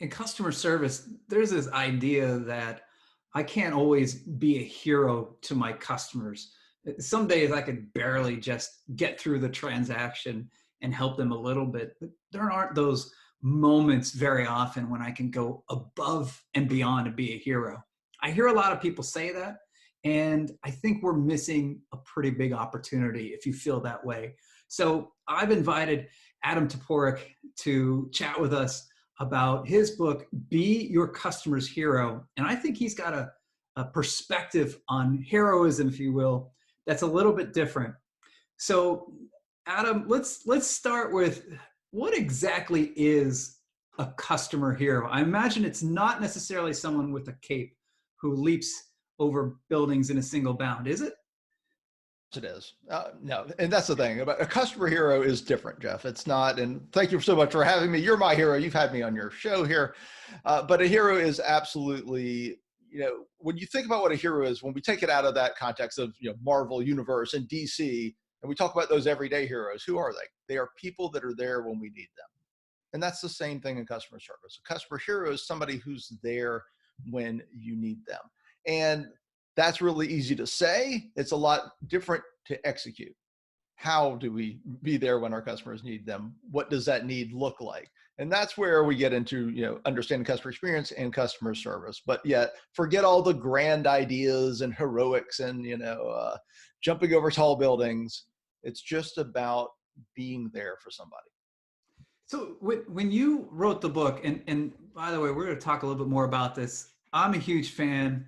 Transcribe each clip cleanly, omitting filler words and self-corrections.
in customer service, there's this idea that I can't always be a hero to my customers. Some days I could barely just get through the transaction and help them a little bit, but there aren't those moments very often when I can go above and beyond and be a hero. I hear a lot of people say that, and I think we're missing a pretty big opportunity if you feel that way. So I've invited Adam Toporek to chat with us about his book, Be Your Customer's Hero. And I think he's got a perspective on heroism, if you will, that's a little bit different. So, Adam, let's start with what exactly is a customer hero? I imagine it's not necessarily someone with a cape who leaps over buildings in a single bound, is it? It is. No, and that's the thing about a customer hero is different, Jeff. It's not, and thank you so much for having me. You're my hero. You've had me on your show here. But a hero is absolutely, when you think about what a hero is, when we take it out of that context of, Marvel Universe and DC, and we talk about those everyday heroes, who are they? They are people that are there when we need them. And that's the same thing in customer service. A customer hero is somebody who's there when you need them. And that's really easy to say. It's a lot different to execute. How do we be there when our customers need them? What does that need look like? And that's where we get into, understanding customer experience and customer service. But yet, forget all the grand ideas and heroics and, jumping over tall buildings. It's just about being there for somebody. So when you wrote the book, and by the way, we're going to talk a little bit more about this. I'm a huge fan.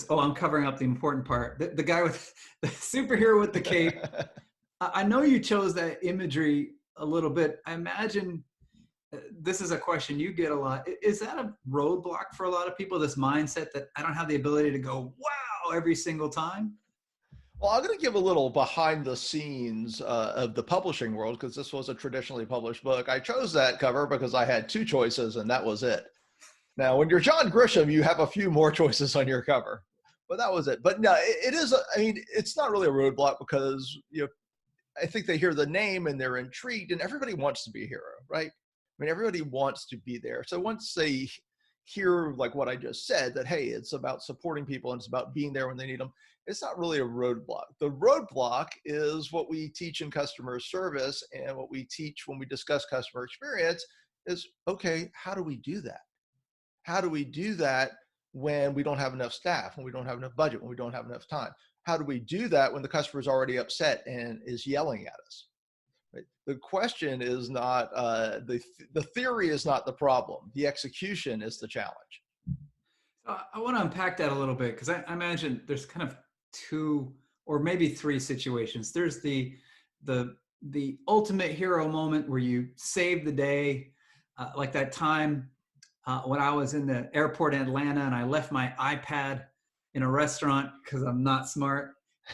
I'm covering up the important part. The guy with the superhero with the cape. I know you chose that imagery a little bit. I imagine this is a question you get a lot. Is that a roadblock for a lot of people, this mindset that I don't have the ability to go, wow, every single time? Well, I'm going to give a little behind the scenes of the publishing world, because this was a traditionally published book. I chose that cover because I had two choices, and that was it. Now, when you're John Grisham, you have a few more choices on your cover, but that was it. But no, it is, it's not really a roadblock because, I think they hear the name and they're intrigued, and everybody wants to be a hero, right? Everybody wants to be there. So once they hear like what I just said, that, hey, it's about supporting people and it's about being there when they need them, it's not really a roadblock. The roadblock is what we teach in customer service and what we teach when we discuss customer experience is, okay, how do we do that? How do we do that when we don't have enough staff, when we don't have enough budget, when we don't have enough time? How do we do that when the customer is already upset and is yelling at us? Right? The question is not, the theory is not the problem. The execution is the challenge. I want to unpack that a little bit because I imagine there's kind of two or maybe three situations. There's the ultimate hero moment where you save the day, like that time when I was in the airport in Atlanta and I left my iPad in a restaurant because I'm not smart.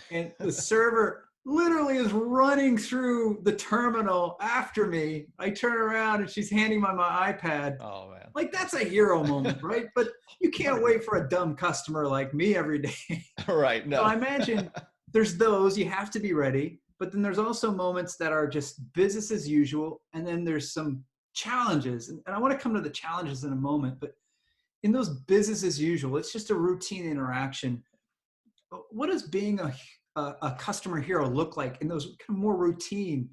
And the server literally is running through the terminal after me. I turn around and she's handing my iPad. Oh, man. Like, that's a hero moment, right? But you can't wait for a dumb customer like me every day. Right, no. So I imagine there's those, you have to be ready. But then there's also moments that are just business as usual. And then there's some challenges. And I want to come to the challenges in a moment. But in those business as usual, it's just a routine interaction. What does being a customer hero look like in those kind of more routine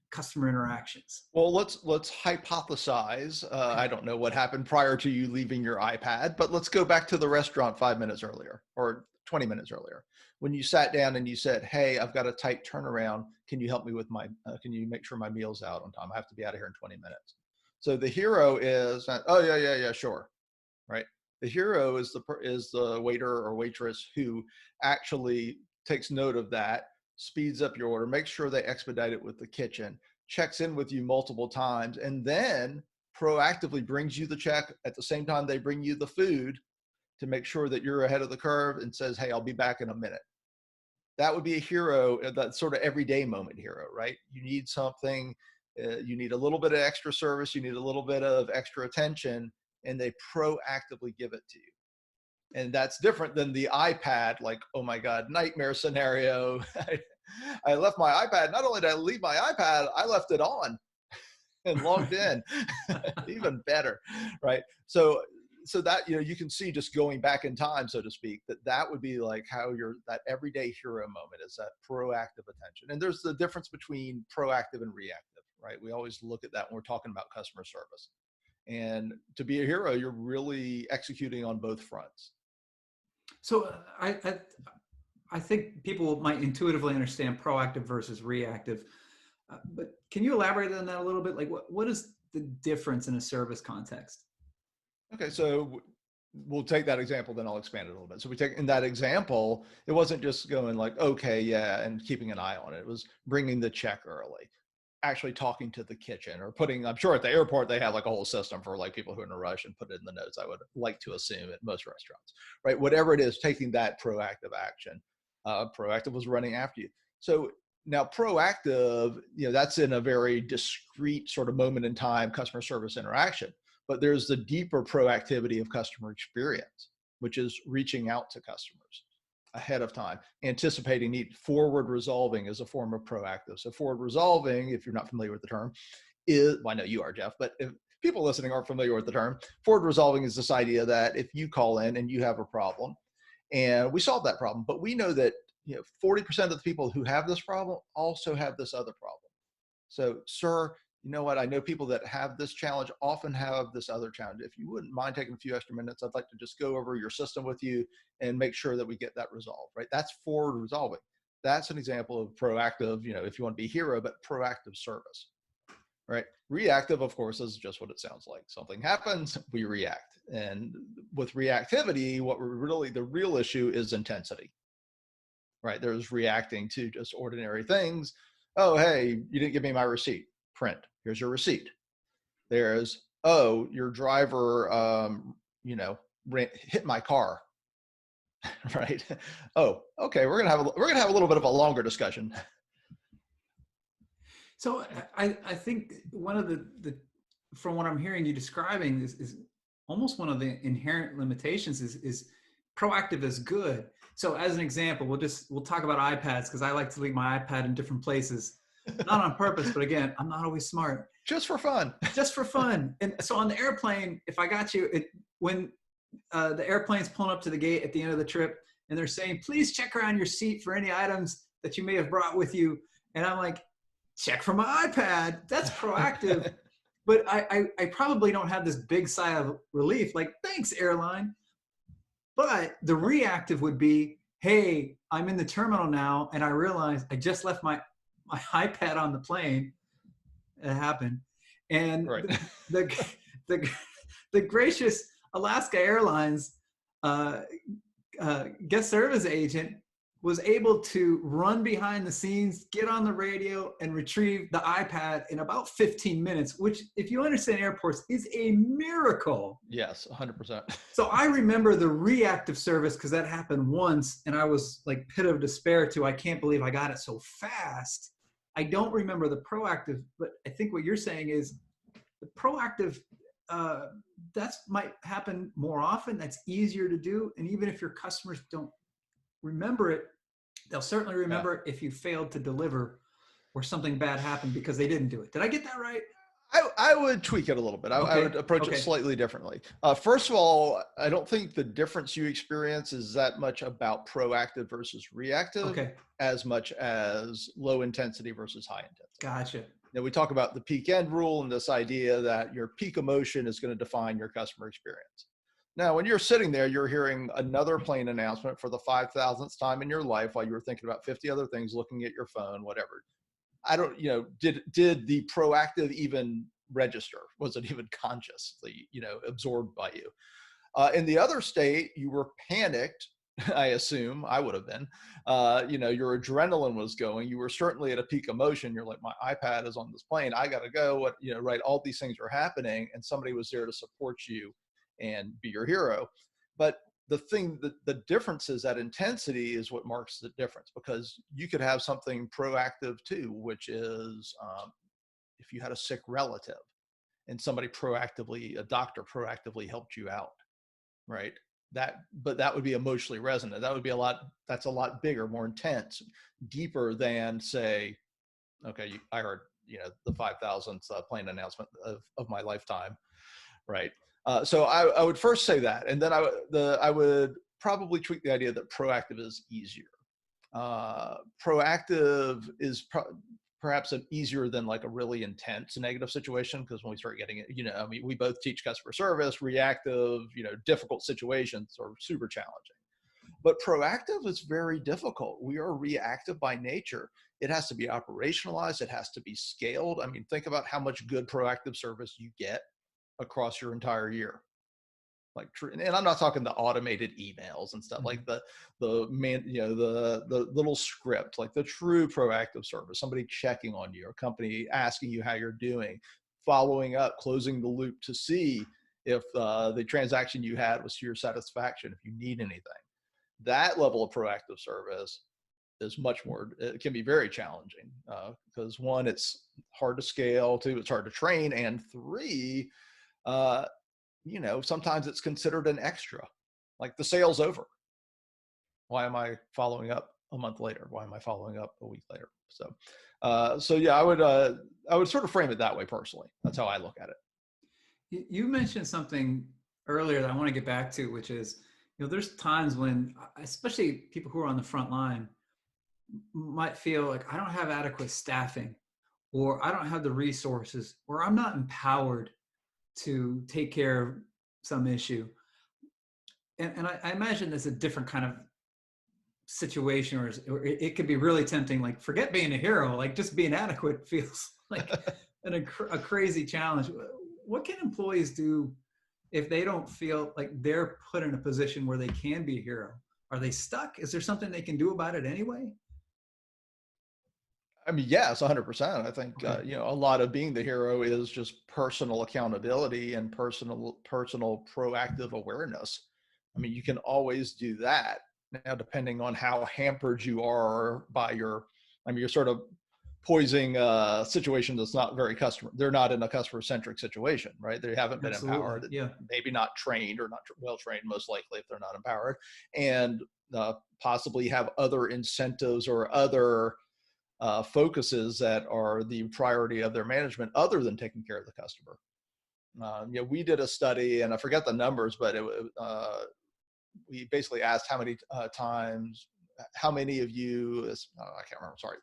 customer interactions? Well, let's hypothesize. I don't know what happened prior to you leaving your iPad, but let's go back to the restaurant 5 minutes earlier or 20 minutes earlier when you sat down and you said, hey, I've got a tight turnaround. Can you help me with can you make sure my meal's out on time? I have to be out of here in 20 minutes. So the hero is, oh, yeah, sure. Right. The hero is the waiter or waitress who actually takes note of that, speeds up your order, makes sure they expedite it with the kitchen, checks in with you multiple times, and then proactively brings you the check at the same time they bring you the food to make sure that you're ahead of the curve and says, hey, I'll be back in a minute. That would be a hero, that sort of everyday moment hero, right? You need something, you need a little bit of extra service, you need a little bit of extra attention, and they proactively give it to you. And that's different than the iPad, like, oh my God, nightmare scenario. I left my iPad. Not only did I leave my iPad, I left it on. and logged in. Even better, right? So that, you can see, just going back in time, so to speak, that would be like how that everyday hero moment is, that proactive attention. And there's the difference between proactive and reactive, right? We always look at that when we're talking about customer service. And to be a hero, you're really executing on both fronts. So I think people might intuitively understand proactive versus reactive, but can you elaborate on that a little bit? Like, what is the difference in a service context? Okay, so we'll take that example, then I'll expand it a little bit. So we take, in that example, it wasn't just going like, okay, yeah, and keeping an eye on it. It was bringing the check early, actually talking to the kitchen, or putting, I'm sure at the airport they have like a whole system for like people who are in a rush and put it in the notes, I would like to assume, at most restaurants, right? Whatever it is, taking that proactive action. Proactive was running after you. So now proactive, that's in a very discrete sort of moment in time customer service interaction. But there's the deeper proactivity of customer experience, which is reaching out to customers ahead of time, anticipating need. Forward resolving is a form of proactive. So forward resolving, if you're not familiar with the term, well, I know you are, Jeff, but if people listening aren't familiar with the term, forward resolving is this idea that if you call in and you have a problem and we solve that problem, but we know that 40% of the people who have this problem also have this other problem. So, sir, you know what? I know people that have this challenge often have this other challenge. If you wouldn't mind taking a few extra minutes, I'd like to just go over your system with you and make sure that we get that resolved, right? That's forward resolving. That's an example of proactive, if you want to be hero, but proactive service, right? Reactive, of course, is just what it sounds like. Something happens, we react. And with reactivity, the real issue is intensity, right? There's reacting to just ordinary things. Oh, hey, you didn't give me my receipt. Print. Here's your receipt. There's, oh, your driver, hit my car, right? Oh, okay. We're gonna have a little bit of a longer discussion. So I think one of the from what I'm hearing you describing is almost one of the inherent limitations is proactive is good. So as an example, we'll talk about iPads, because I like to leave my iPad in different places, not on purpose, but again, I'm not always smart. Just for fun. Just for fun. And so on the airplane, if I got you, when the airplane's pulling up to the gate at the end of the trip and they're saying, please check around your seat for any items that you may have brought with you. And I'm like, check for my iPad. That's proactive. But I probably don't have this big sigh of relief, like, thanks, airline. But the reactive would be, hey, I'm in the terminal now, and I realize I just left my iPad on the plane. It happened. And right. the gracious Alaska Airlines guest service agent was able to run behind the scenes, get on the radio, and retrieve the iPad in about 15 minutes, which, if you understand airports, is a miracle. Yes, 100%. So I remember the reactive service, because that happened once, and I was like pit of despair to, I can't believe I got it so fast. I don't remember the proactive, but I think what you're saying is the proactive, that might happen more often. That's easier to do. And even if your customers don't remember it, they'll certainly remember it if you failed to deliver or something bad happened because they didn't do it. Did I get that right? I would tweak it a little bit. I would approach it slightly differently. First of all, I don't think the difference you experience is that much about proactive versus reactive, as much as low intensity versus high intensity. Gotcha. Now, we talk about the peak end rule and this idea that your peak emotion is going to define your customer experience. Now, when you're sitting there, you're hearing another plane announcement for the 5,000th time in your life while you were thinking about 50 other things, looking at your phone, whatever. I don't, did the proactive even register? Was it even consciously, absorbed by you? In the other state, you were panicked. I assume I would have been. Your adrenaline was going. You were certainly at a peak emotion. You're like, my iPad is on this plane. I got to go. Right? All these things are happening, and somebody was there to support you and be your hero. But the difference is that intensity is what marks the difference, because you could have something proactive too, which is if you had a sick relative and a doctor proactively helped you out, right? But that would be emotionally resonant. That's a lot bigger, more intense, deeper than, say, okay, I heard the 5,000th plane announcement of my lifetime, right? So I would first say that, and then I would probably tweak the idea that proactive is easier. Proactive is perhaps easier than like a really intense negative situation, because when we start getting it, I mean, we both teach customer service. Reactive, difficult situations are super challenging. But proactive is very difficult. We are reactive by nature. It has to be operationalized. It has to be scaled. I mean, think about how much good proactive service you get across your entire year. Like, and I'm not talking the automated emails and stuff, like the little script, like the true proactive service, somebody checking on you, a company asking you how you're doing, following up, closing the loop to see if the transaction you had was to your satisfaction, if you need anything. That level of proactive service is much more, it can be very challenging because one, it's hard to scale, two, it's hard to train, and three, sometimes it's considered an extra, like the sale's over. Why am I following up a month later? Why am I following up a week later? So yeah, I would sort of frame it that way personally. That's how I look at it. You mentioned something earlier that I want to get back to, which is, there's times when, especially people who are on the front line, might feel like I don't have adequate staffing, or I don't have the resources, or I'm not empowered to take care of some issue. And I imagine there's a different kind of situation, or it could be really tempting, like forget being a hero, like just being adequate feels like a crazy challenge. What can employees do if they don't feel like they're put in a position where they can be a hero? Are they stuck? Is there something they can do about it anyway? I mean, yes, 100%. I think, Okay. a lot of being the hero is just personal accountability and personal proactive awareness. I mean, you can always do that. Now, depending on how hampered you are by you're sort of poising a situation that's not very they're not in a customer centric situation, right? They haven't been Absolutely. empowered, Yeah. maybe not trained or not well trained, most likely if they're not empowered, and possibly have other incentives or other focuses that are the priority of their management other than taking care of the customer. We did a study, and I forget the numbers, but we basically asked how many times, how many of you, I can't remember, sorry,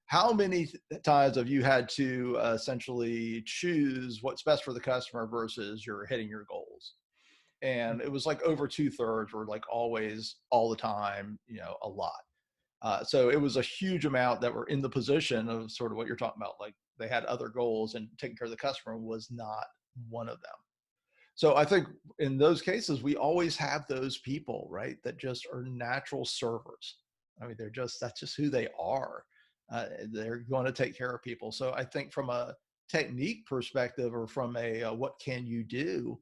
how many times have you had to essentially choose what's best for the customer versus you're hitting your goals? And it was like over 2/3 were like always, all the time, a lot. So it was a huge amount that were in the position of sort of what you're talking about. Like they had other goals, and taking care of the customer was not one of them. So I think in those cases, we always have those people, right, that just are natural servers. I mean, that's just who they are. They're going to take care of people. So I think from a technique perspective, or from a what can you do,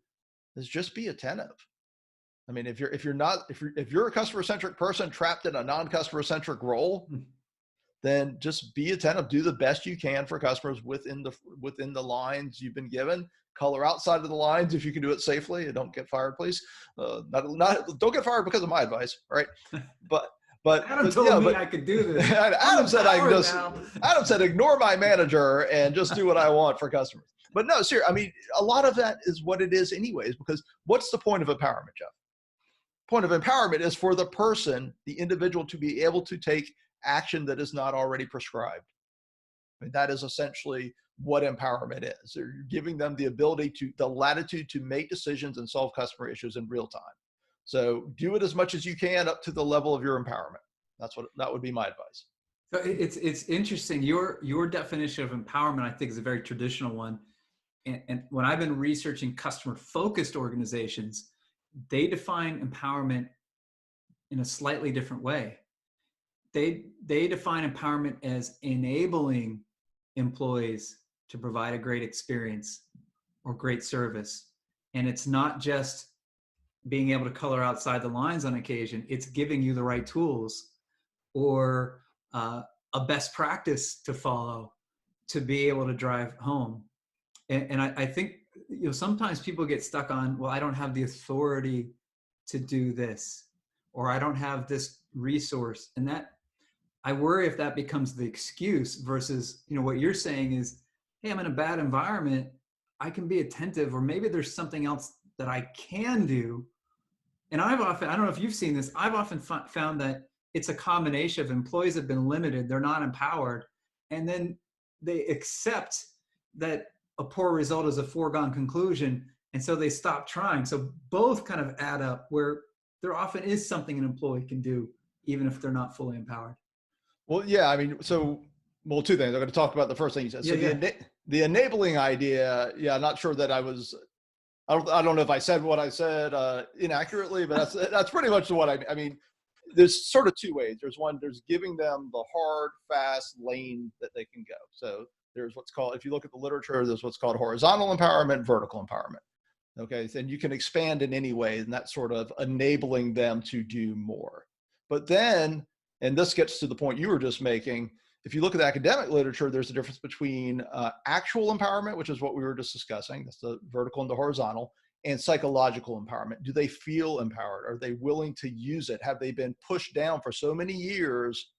is just be attentive. I mean, if you're a customer centric person trapped in a non-customer centric role, then just be attentive, do the best you can for customers within the lines you've been given. Color outside of the lines if you can do it safely, and don't get fired, please. Don't get fired because of my advice, right? But Adam told yeah, me but I could do this. Adam said I can just. Now. Adam said ignore my manager and just do what I want for customers. But no, seriously, I mean, a lot of that is what it is, anyways. Because what's the point of empowerment, Jeff? Point of empowerment is for the person, the individual, to be able to take action that is not already prescribed. I mean, that is essentially what empowerment is. You're giving them the ability the latitude to make decisions and solve customer issues in real time. So do it as much as you can up to the level of your empowerment. That would be my advice. So it's interesting. Your definition of empowerment, I think, is a very traditional one. And when I've been researching customer focused organizations, they define empowerment in a slightly different way. They define empowerment as enabling employees to provide a great experience or great service. And it's not just being able to color outside the lines on occasion, it's giving you the right tools or a best practice to follow to be able to drive home. And I think sometimes people get stuck on, well, I don't have the authority to do this, or I don't have this resource. And that, I worry if that becomes the excuse versus, what you're saying is hey, I'm in a bad environment, I can be attentive, or maybe there's something else that I can do. And I don't know if you've seen this, I've often found that it's a combination of employees have been limited, they're not empowered, and then they accept that a poor result is a foregone conclusion, and so they stop trying. So both kind of add up, where there often is something an employee can do, even if they're not fully empowered. Well, yeah, I mean, so, well, two things. I'm going to talk about the first thing you said. Yeah, So yeah. the enabling idea, yeah, I'm not sure that I don't know if I said what I said inaccurately, but that's pretty much what I mean, there's sort of two ways. There's one, there's giving them the hard, fast lane that they can go. So there's what's called, if you look at the literature, there's what's called horizontal empowerment, vertical empowerment. Okay, then you can expand in any way, and that's sort of enabling them to do more. But then, and this gets to the point you were just making, if you look at the academic literature, there's a difference between actual empowerment, which is what we were just discussing, that's the vertical and the horizontal, and psychological empowerment. Do they feel empowered? Are they willing to use it? Have they been pushed down for so many years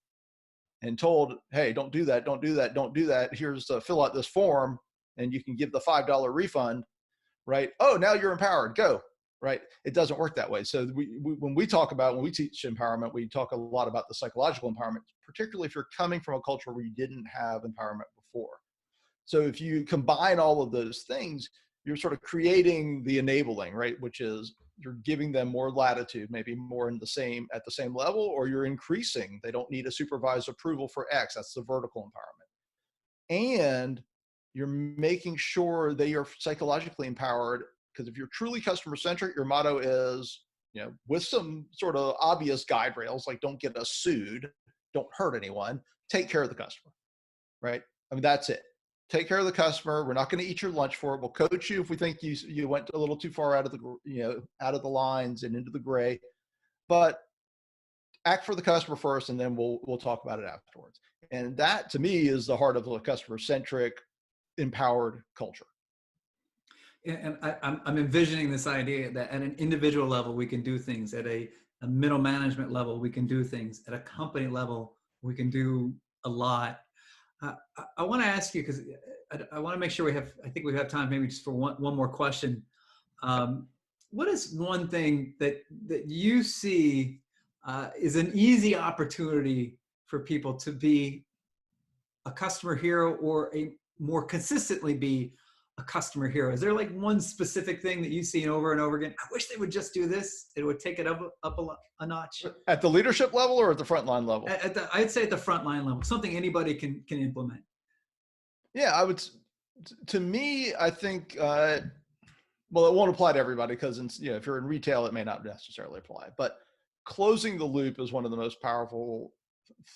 and told, hey, don't do that, don't do that, don't do that. Here's fill out this form and you can give the $5 refund, right? Oh, now you're empowered, go, right? It doesn't work that way. So when we teach empowerment, we talk a lot about the psychological empowerment, particularly if you're coming from a culture where you didn't have empowerment before. So if you combine all of those things, you're sort of creating the enabling, right? Which is you're giving them more latitude, maybe more at the same level, or you're increasing. They don't need a supervised approval for X. That's the vertical empowerment. And you're making sure they are psychologically empowered, because if you're truly customer centric, your motto is, with some sort of obvious guide rails, like don't get us sued, don't hurt anyone, take care of the customer, right? I mean, that's it. Take care of the customer. We're not going to eat your lunch for it. We'll coach you if we think you went a little too far out of the lines and into the gray, but act for the customer first, and then we'll talk about it afterwards. And that, to me, is the heart of a customer centric, empowered culture. And I'm envisioning this idea that at an individual level, we can do things. At a middle management level, we can do things. At a company level, we can do a lot. I want to ask you, because I want to make sure I think we have time maybe just for one more question. What is one thing that you see is an easy opportunity for people to be a customer hero, or a more consistently be a customer hero? Is there like one specific thing that you've seen over and over again? I wish they would just do this. It would take it up a notch. At the leadership level or at the frontline level? I'd say at the frontline level, something anybody can implement. Yeah, to me, I think, well, it won't apply to everybody, because if you're in retail, it may not necessarily apply. But closing the loop is one of the most powerful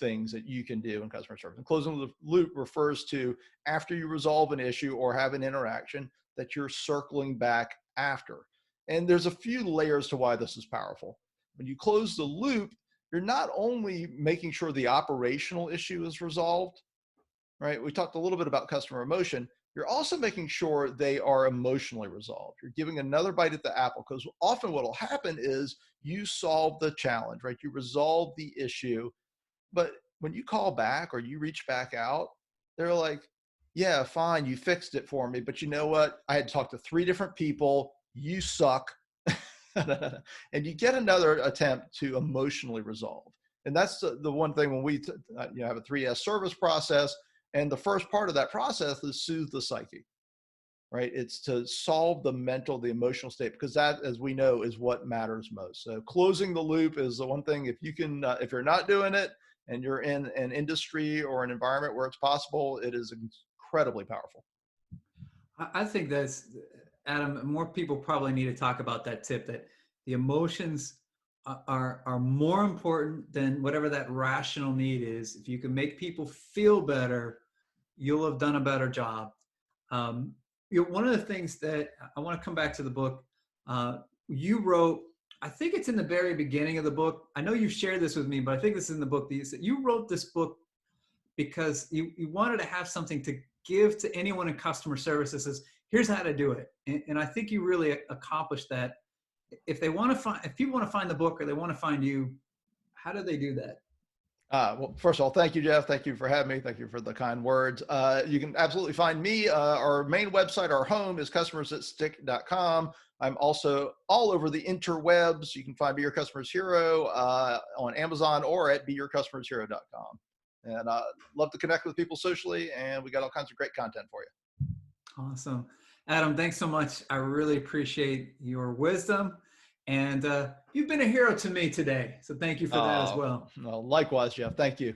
things that you can do in customer service. And closing the loop refers to, after you resolve an issue or have an interaction, that you're circling back after. And there's a few layers to why this is powerful. When you close the loop, you're not only making sure the operational issue is resolved, right? We talked a little bit about customer emotion. You're also making sure they are emotionally resolved. You're giving another bite at the apple, because often what will happen is you solve the challenge, right? You resolve the issue, but when you call back or you reach back out, they're like, yeah, fine, you fixed it for me, but you know what? I had to talk to 3 different people. You suck. And you get another attempt to emotionally resolve. And that's the one thing when we have a 3S service process. And the first part of that process is soothe the psyche, right? It's to solve the emotional state, because that, as we know, is what matters most. So closing the loop is the one thing. If you can, if you're not doing it and you're in an industry or an environment where it's possible, it is incredibly powerful. I think that's, Adam, more people probably need to talk about that tip, that the emotions are more important than whatever that rational need is. If you can make people feel better, you'll have done a better job. One of the things that I want to come back to the book, you wrote, I think it's in the very beginning of the book. I know you've shared this with me, but I think this is in the book. You wrote this book because you wanted to have something to give to anyone in customer service that says, here's how to do it. And I think you really accomplished that. If people want to find the book, or they want to find you, how do they do that? Well, first of all, thank you, Jeff. Thank you for having me. Thank you for the kind words. You can absolutely find me. Our main website, our home is customersthatstick.com. I'm also all over the interwebs. You can find Be Your Customer's Hero on Amazon or at beyourcustomershero.com. And love to connect with people socially, and we got all kinds of great content for you. Awesome. Adam, thanks so much. I really appreciate your wisdom. And you've been a hero to me today. So thank you for that as well. Well, likewise, Jeff. Thank you.